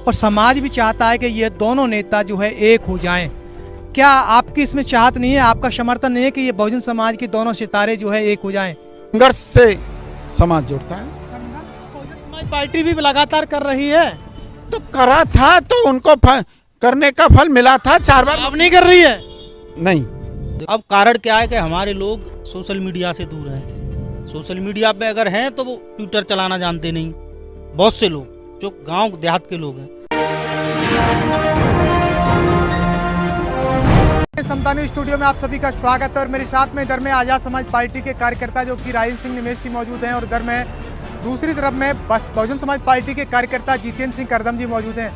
और समाज भी चाहता है कि ये दोनों नेता जो है एक हो जाएं। क्या आपकी इसमें चाहत नहीं है, आपका समर्थन नहीं है कि ये बहुजन समाज के दोनों सितारे जो है एक हो जाएं? संघर्ष से समाज जुड़ता है। बहुजन समाज पार्टी भी लगातार कर रही है, तो करा था तो उनको करने का फल मिला था 4 बार। अब नहीं कर रही है। नहीं, अब कारण क्या है कि हमारे लोग सोशल मीडिया से दूर हैं। सोशल मीडिया पे अगर हैं तो वो ट्विटर चलाना जानते नहीं। बहुत से लोग जो गांव देहात के लोग हैं। समता न्यूज़ स्टूडियो में आप सभी का स्वागत है और मेरे साथ में इधर में आजाद समाज पार्टी के कार्यकर्ता जो कि राजेंद्र सिंह निमेश जी मौजूद हैं और इधर में दूसरी तरफ में बहुजन समाज पार्टी के कार्यकर्ता जितेंद्र सिंह करदम जी मौजूद हैं।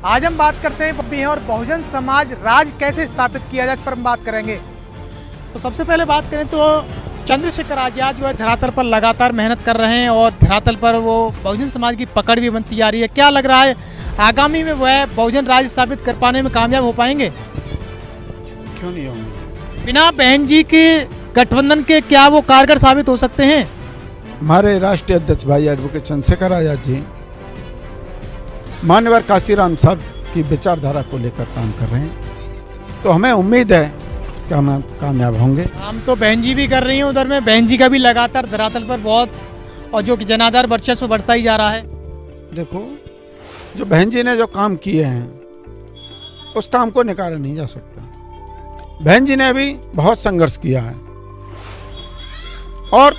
आज हम बात करते हैं और बहुजन समाज राज कैसे स्थापित किया जाए, इस पर हम बात करेंगे। तो सबसे पहले बात करें तो चंद्रशेखर आजाद जो है धरातल पर लगातार मेहनत कर रहे हैं और धरातल पर वो बहुजन समाज की पकड़ भी बनती जा रही है। क्या लग रहा है आगामी में वह बहुजन राज स्थापित कर पाने में कामयाब हो पाएंगे? क्यों नहीं होंगे? बिना बहन जी के गठबंधन के क्या वो कारगर साबित हो सकते हैं? हमारे राष्ट्रीय अध्यक्ष भाई एडवोकेट चंद्रशेखर आजाद जी मान्यवर काशीराम साहब की विचारधारा को लेकर काम कर रहे हैं, तो हमें उम्मीद है कि हम कामयाब होंगे। हम तो बहन जी भी कर रही हैं, उधर में बहन जी का भी लगातार धरातल पर बहुत और जो कि जनाधार वर्चस्व बढ़ता ही जा रहा है। देखो, जो बहन जी ने जो काम किए हैं उस काम को नकारा नहीं जा सकता। बहन जी ने अभी बहुत संघर्ष किया है और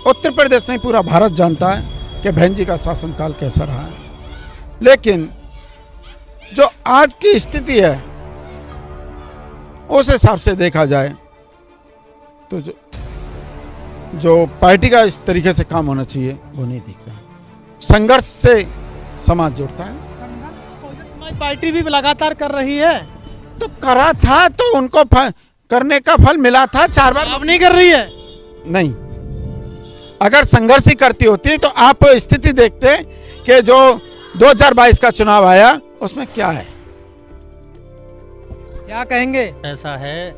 उत्तर प्रदेश नहीं पूरा भारत जानता है कि बहन जी का शासनकाल कैसा रहा है। लेकिन जो आज की स्थिति है उस हिसाब से देखा जाए तो जो पार्टी का इस तरीके से काम होना चाहिए वो नहीं दिख रहा। संघर्ष से समाज जुड़ता है। बहुजन समाज पार्टी भी लगातार कर रही है, तो करा था तो उनको करने का फल मिला था 4 बार। अब नहीं कर रही है। नहीं, अगर संघर्ष ही करती होती तो आप स्थिति देखते कि जो 2022 का चुनाव आया उसमें क्या है। क्या कहेंगे? ऐसा है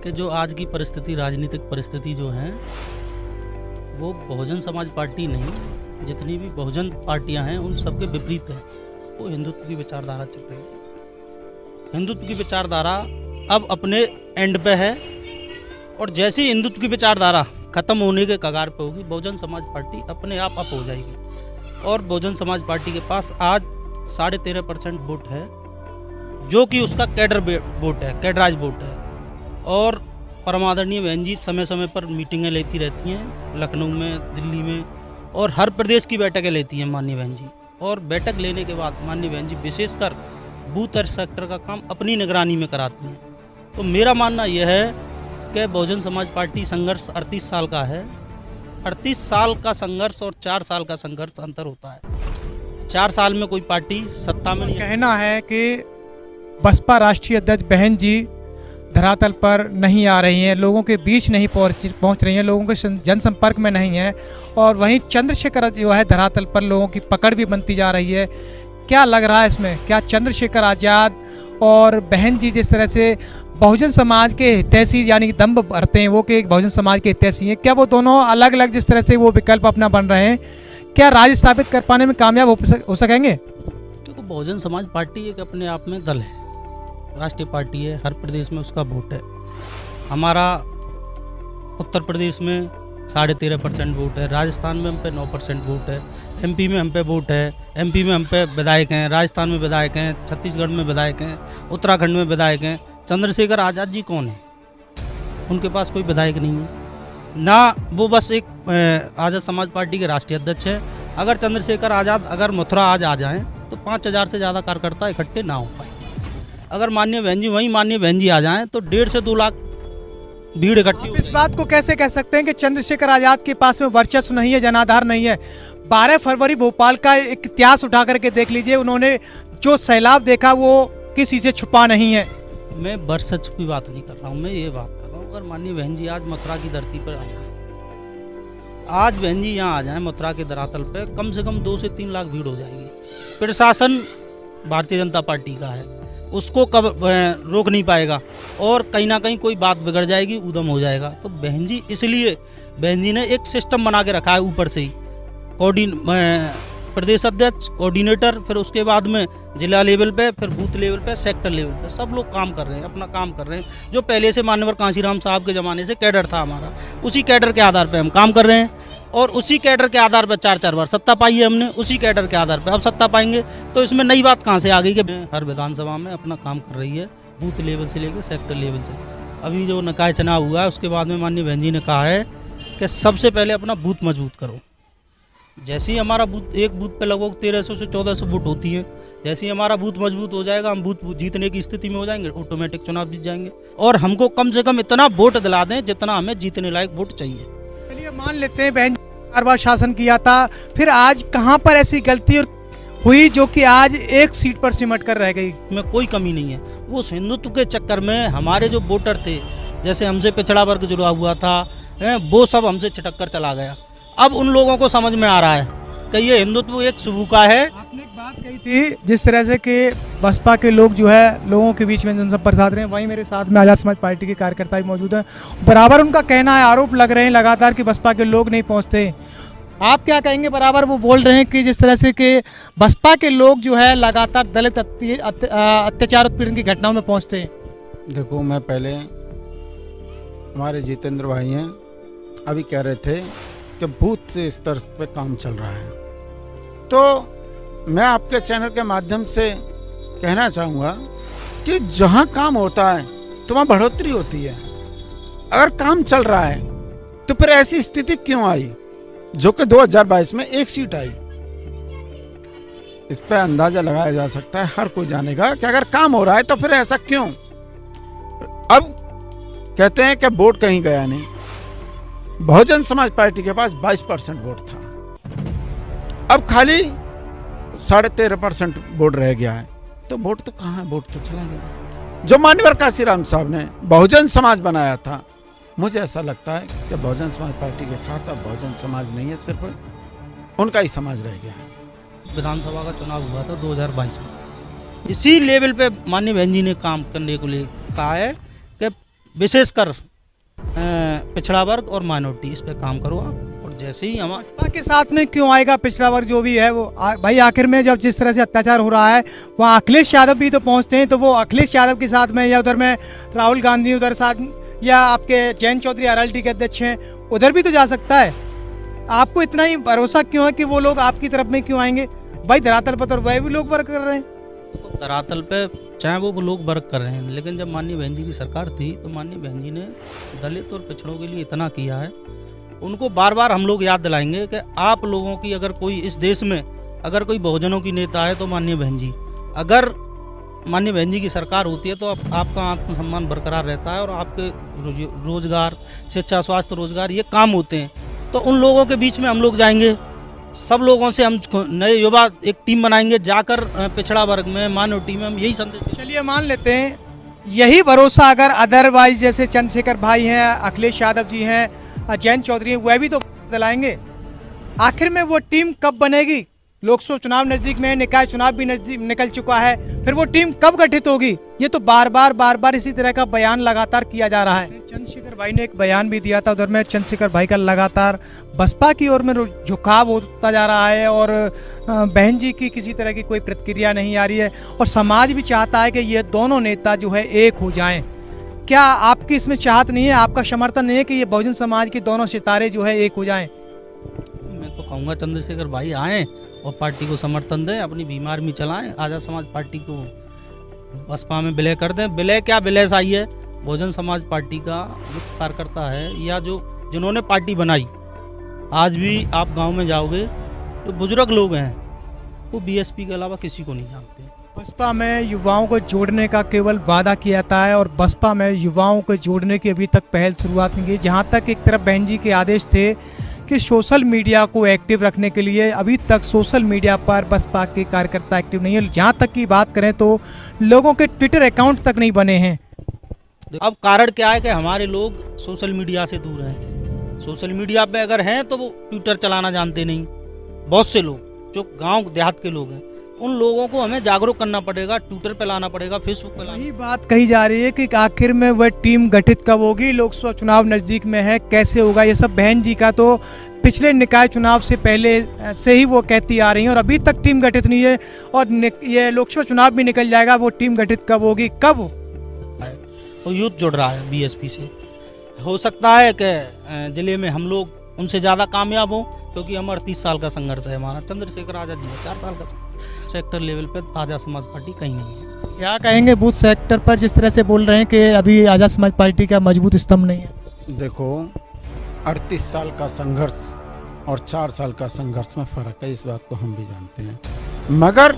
कि जो आज की परिस्थिति, राजनीतिक परिस्थिति जो है वो बहुजन समाज पार्टी नहीं, जितनी भी बहुजन पार्टियां हैं उन सबके विपरीत है। वो हिंदुत्व की विचारधारा चल रही है। हिंदुत्व की विचारधारा अब अपने एंड पे है और जैसे ही हिंदुत्व की विचारधारा खत्म होने के कगार पे होगी, बहुजन समाज पार्टी अपने आप अप हो जाएगी। और बहुजन समाज पार्टी के पास आज 13.5% वोट है, जो कि उसका कैडर वोट है, कैडराज वोट है। और परमादरणीय बहन जी समय समय पर मीटिंगें लेती रहती हैं, लखनऊ में, दिल्ली में, और हर प्रदेश की बैठकें लेती हैं माननीय बहन जी। और बैठक लेने के बाद माननीय बहन जी विशेषकर बूथ और सेक्टर का काम अपनी निगरानी में कराती हैं। तो मेरा मानना यह है कि बहुजन समाज पार्टी संघर्ष 38 साल का है। 38 साल का संघर्ष और 4 साल का संघर्ष अंतर होता है। 4 साल में कोई पार्टी सत्ता में नहीं। कहना है कि बसपा राष्ट्रीय अध्यक्ष बहन जी धरातल पर नहीं आ रही हैं, लोगों के बीच नहीं पहुंच रही हैं, लोगों के जनसंपर्क में नहीं है, और वहीं चंद्रशेखर जो है धरातल पर लोगों की पकड़ भी बनती जा रही है। क्या लग रहा है इसमें? क्या चंद्रशेखर आजाद और बहन जी जिस तरह से बहुजन समाज के हितैषी यानी कि दम्भ भरते हैं वो कि एक बहुजन समाज के हितैषी हैं, क्या वो दोनों अलग अलग जिस तरह से वो विकल्प अपना बन रहे हैं, क्या राज स्थापित कर पाने में कामयाब हो सकेंगे? देखो, बहुजन समाज पार्टी एक अपने आप में दल है, राष्ट्रीय पार्टी है, हर प्रदेश में उसका वोट है। हमारा उत्तर प्रदेश में 13.5% वोट है, राजस्थान में हम पे 9% वोट है, एमपी में हम पे वोट है, एमपी में हम पे विधायक हैं, राजस्थान में विधायक हैं, छत्तीसगढ़ में विधायक हैं, उत्तराखंड में विधायक हैं। चंद्रशेखर आज़ाद जी कौन है? उनके पास कोई विधायक नहीं है ना, वो बस एक आज़ाद समाज पार्टी के राष्ट्रीय अध्यक्ष हैं। अगर चंद्रशेखर आज़ाद अगर मथुरा आज आ जाएँ तो 5000 से ज़्यादा कार्यकर्ता इकट्ठे ना हो पाएंगे। अगर माननीय बहन जी वहीं माननीय बहन जी आ जाएँ तो 1.5 से 2 लाख भीड़ इकट्ठी। इस बात को कैसे कह सकते हैं कि चंद्रशेखर आजाद के पास में वर्चस्व नहीं है, जनाधार नहीं है? 12 फरवरी भोपाल का एक इतिहास उठा करके देख लीजिए, उन्होंने जो सैलाब देखा वो किसी से छुपा नहीं है। मैं वर्चस्व की बात नहीं कर रहा हूँ, मैं ये बात कर रहा हूँ अगर माननीय बहन जी आज मथुरा की धरती पर आ जाए, आज बहन जी यहाँ आ जाए मथुरा के धरातल पे, कम से कम 2 से 3 लाख भीड़ हो जाएगी। प्रशासन भारतीय जनता पार्टी का है, उसको कब रोक नहीं पाएगा और कहीं ना कहीं कोई बात बिगड़ जाएगी, उधम हो जाएगा। तो बहन जी, इसलिए बहन जी ने एक सिस्टम बना के रखा है ऊपर से ही, प्रदेश अध्यक्ष, कोऑर्डिनेटर, फिर उसके बाद में जिला लेवल पे, फिर बूथ लेवल पे, सेक्टर लेवल पे सब लोग काम कर रहे हैं, अपना काम कर रहे हैं। जो पहले से माननीय कांशीराम साहब के ज़माने से कैडर था हमारा, उसी कैडर के आधार पे हम काम कर रहे हैं और उसी कैडर के आधार पर 4-4 बार सत्ता पाई है हमने, उसी कैडर के आधार पर अब सत्ता पाएंगे। तो इसमें नई बात कहाँ से आ गई कि हर विधानसभा में अपना काम कर रही है, बूथ लेवल से लेकर सेक्टर लेवल से। अभी जो निकाय चुनाव हुआ है उसके बाद में माननीय बहन जी ने कहा है कि सबसे पहले अपना बूथ मजबूत करो। जैसे ही हमारा बूथ, एक बूथ पे लगभग 1300 से 1400 वोट होती है, जैसे ही हमारा बूथ मजबूत हो जाएगा, हम बूथ जीतने की स्थिति में हो जाएंगे, ऑटोमेटिक चुनाव जीत जाएंगे। और हमको कम से कम इतना वोट दिला दें जितना हमें जीतने लायक वोट चाहिए। चलिए मान लेते हैं बहन जी ने 4 बार शासन किया था, फिर आज कहाँ पर ऐसी गलती हुई जो कि आज एक सीट पर सिमट कर रह गई? में कोई कमी नहीं है। वो हिंदुत्व के चक्कर में हमारे जो वोटर थे, जैसे हमसे पिछड़ा वर्ग जुड़ा हुआ था, वो सब हमसे छिटक कर चला गया। अब उन लोगों को समझ में आ रहा है कि ये हिंदुत्व एक सुबह है। आपने एक बात कही थी जिस तरह से कि बसपा के लोग जो है लोगों के बीच में जनसंपर्क साध रहे हैं, वहीं मेरे साथ में आज़ाद समाज पार्टी के कार्यकर्ता भी मौजूद हैं। बराबर उनका कहना है, आरोप लग रहे हैं लगातार कि बसपा के लोग नहीं पहुंचते। आप क्या कहेंगे? बराबर वो बोल रहे हैं कि जिस तरह से कि बसपा के लोग जो है लगातार दलित अत्याचार उत्पीड़न की घटनाओं में पहुंचते हैं। देखो, मैं पहले हमारे जितेंद्र भाई हैं अभी कह रहे थे कि बूथ से स्तर पे काम चल रहा है, तो मैं आपके चैनल के माध्यम से कहना चाहूँगा कि जहाँ काम होता है तो वहाँ बढ़ोतरी होती है। अगर काम चल रहा है तो फिर ऐसी स्थिति क्यों आई जो कि 2022 में एक सीट आई? इस पर अंदाजा लगाया जा सकता है, हर कोई जानेगा कि अगर काम हो रहा है तो फिर ऐसा क्यों। अब कहते हैं कि वोट कहीं गया नहीं। बहुजन समाज पार्टी के पास 22% वोट था, अब खाली 13.5% वोट रह गया है। तो वोट तो कहाँ है? वोट तो चला गया। जो माननीय कांशीराम साहब ने बहुजन समाज बनाया था, मुझे ऐसा लगता है कि बहुजन समाज पार्टी के साथ अब बहुजन समाज नहीं है, सिर्फ उनका ही समाज रह गया है। विधानसभा का चुनाव हुआ था 2022 में, इसी लेवल पे माननीय बहन जी ने काम करने को लिए कहा है कि विशेषकर पिछड़ा वर्ग और माइनॉरिटी, इस पे काम करो आप। और जैसे ही हम बसपा के साथ में क्यों आएगा पिछड़ा वर्ग जो भी है वो? भाई आखिर में जब जिस तरह से अत्याचार हो रहा है वहाँ अखिलेश यादव भी तो पहुँचते हैं, तो वो अखिलेश यादव के साथ में या उधर में राहुल गांधी उधर साथ, या आपके जयंत चौधरी आरएलडी के अध्यक्ष हैं, उधर भी तो जा सकता है। आपको इतना ही भरोसा क्यों है कि वो लोग आपकी तरफ में क्यों आएंगे? भाई धरातल पर तो वह भी लोग वर्क कर रहे हैं। तो धरातल पे चाहे वो लोग वर्क कर रहे हैं, लेकिन जब माननीय बहन जी की सरकार थी तो माननीय बहन जी ने दलित और पिछड़ों के लिए इतना किया है। उनको बार बार हम लोग याद दिलाएंगे कि आप लोगों की अगर कोई इस देश में अगर कोई बहुजनों की नेता है तो माननीय बहन जी, अगर माननीय बहन जी की सरकार होती है तो आपका आत्मसम्मान बरकरार रहता है और आपके रोजगार, शिक्षा, स्वास्थ्य, रोजगार ये काम होते हैं। तो उन लोगों के बीच में हम लोग जाएंगे, सब लोगों से हम नए युवा एक टीम बनाएंगे, जाकर पिछड़ा वर्ग में, माइनॉरिटी में हम यही संदेश। चलिए मान लेते हैं यही भरोसा अगर अदरवाइज जैसे चंद्रशेखर भाई हैं, अखिलेश यादव जी हैं, जयंत चौधरी हैं, वह भी तो दिलाएंगे। आखिर में वो टीम कब बनेगी? लोकसभा चुनाव नजदीक में, निकाय चुनाव भी नजदीक निकल चुका है, फिर वो टीम कब गठित होगी? ये तो बार बार इसी तरह का बयान लगातार किया जा रहा है। चंद्रशेखर भाई ने एक बयान भी दिया था, उधर में चंद्रशेखर भाई का लगातार बसपा की ओर में झुकाव होता जा रहा है और बहन जी की किसी तरह की कोई प्रतिक्रिया नहीं आ रही है और समाज भी चाहता है कि ये दोनों नेता जो है एक हो जाएं। क्या आपकी इसमें चाहत नहीं है, आपका समर्थन नहीं है कि ये बहुजन समाज के दोनों सितारे जो है एक हो जाएं? मैं तो कहूँगा चंद्रशेखर भाई आएँ और पार्टी को समर्थन दें, अपनी बीमार में चलाएं, आज़ाद समाज पार्टी को बसपा में विलय कर दें। विलय क्या, विलय आई है बहुजन समाज पार्टी का जो कार्यकर्ता है या जो जिन्होंने पार्टी बनाई, आज भी आप गांव में जाओगे जो बुजुर्ग लोग हैं वो बीएसपी के अलावा किसी को नहीं जानते। बसपा में युवाओं को जोड़ने का केवल वादा किया जाता है और बसपा में युवाओं को जोड़ने की अभी तक पहल शुरुआत नहीं की। जहाँ तक एक तरफ बहन जी के आदेश थे कि सोशल मीडिया को एक्टिव रखने के लिए, अभी तक सोशल मीडिया पर बसपा के कार्यकर्ता एक्टिव नहीं है। जहाँ तक की बात करें तो लोगों के ट्विटर अकाउंट तक नहीं बने हैं। अब कारण क्या है कि हमारे लोग सोशल मीडिया से दूर हैं। सोशल मीडिया पे अगर हैं तो वो ट्विटर चलाना जानते नहीं। बहुत से लोग जो गांव देहात के लोग हैं उन लोगों को हमें जागरूक करना पड़ेगा, ट्विटर पे लाना पड़ेगा, फेसबुक पे लाना। यही बात कही जा रही है कि आखिर में वह टीम गठित कब होगी, लोकसभा चुनाव नज़दीक में है, कैसे होगा ये सब। बहन जी का तो पिछले निकाय चुनाव से पहले से ही वो कहती आ रही हैं और अभी तक टीम गठित नहीं है। और ये लोकसभा चुनाव भी निकल जाएगा, वो टीम गठित कब होगी, कब तो यूथ जुड़ रहा है बीएसपी से। हो सकता है कि जिले में हम लोग उनसे ज़्यादा कामयाब हों, क्योंकि हमारा 30 साल का संघर्ष है। हमारा चंद्रशेखर आज़ाद जी 4 साल का सेक्टर लेवल पर आज़ाद समाज पार्टी कहीं नहीं है। क्या कहेंगे बूथ सेक्टर पर जिस तरह से बोल रहे हैं कि अभी आज़ाद समाज पार्टी का मजबूत स्तंभ नहीं है? देखो, 38 साल का संघर्ष और 4 साल का संघर्ष में फ़र्क है, इस बात को हम भी जानते हैं। मगर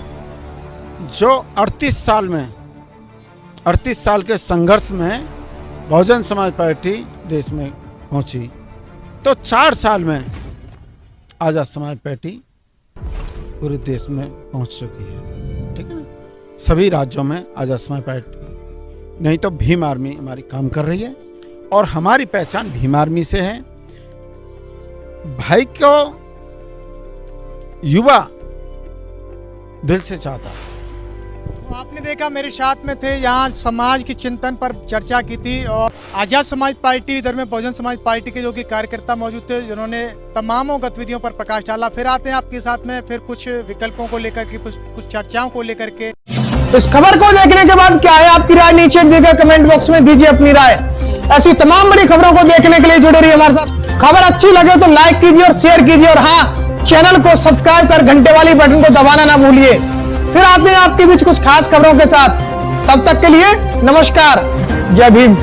जो 38 साल के संघर्ष में बहुजन समाज पार्टी देश में पहुंची, तो 4 साल में आज़ाद समाज पार्टी पूरे देश में पहुंच चुकी है। ठीक है ना? सभी राज्यों में आज़ाद समाज पार्टी, नहीं तो भीम आर्मी हमारी काम कर रही है और हमारी पहचान भीम आर्मी से है। भाई को युवा दिल से चाहता है। तो आपने देखा मेरे साथ में थे, यहाँ समाज की चिंतन पर चर्चा की थी और आज़ाद समाज पार्टी, इधर में बहुजन समाज पार्टी के जो कि कार्यकर्ता मौजूद थे, जिन्होंने तमामों गतिविधियों पर प्रकाश डाला। फिर आते हैं आपके साथ में फिर कुछ विकल्पों को लेकर के, कुछ चर्चाओं को लेकर के। इस खबर को देखने के बाद क्या है आपकी राय, नीचे दिए गए कमेंट बॉक्स में दीजिए अपनी राय। ऐसी तमाम बड़ी खबरों को देखने के लिए जुड़े रहिए हमारे साथ। खबर अच्छी लगे तो लाइक कीजिए और शेयर कीजिए, और हाँ, चैनल को सब्सक्राइब कर घंटे वाली बटन को दबाना ना भूलिए। फिर आते हैं आपके बीच कुछ खास खबरों के साथ। तब तक के लिए नमस्कार, जय भीम।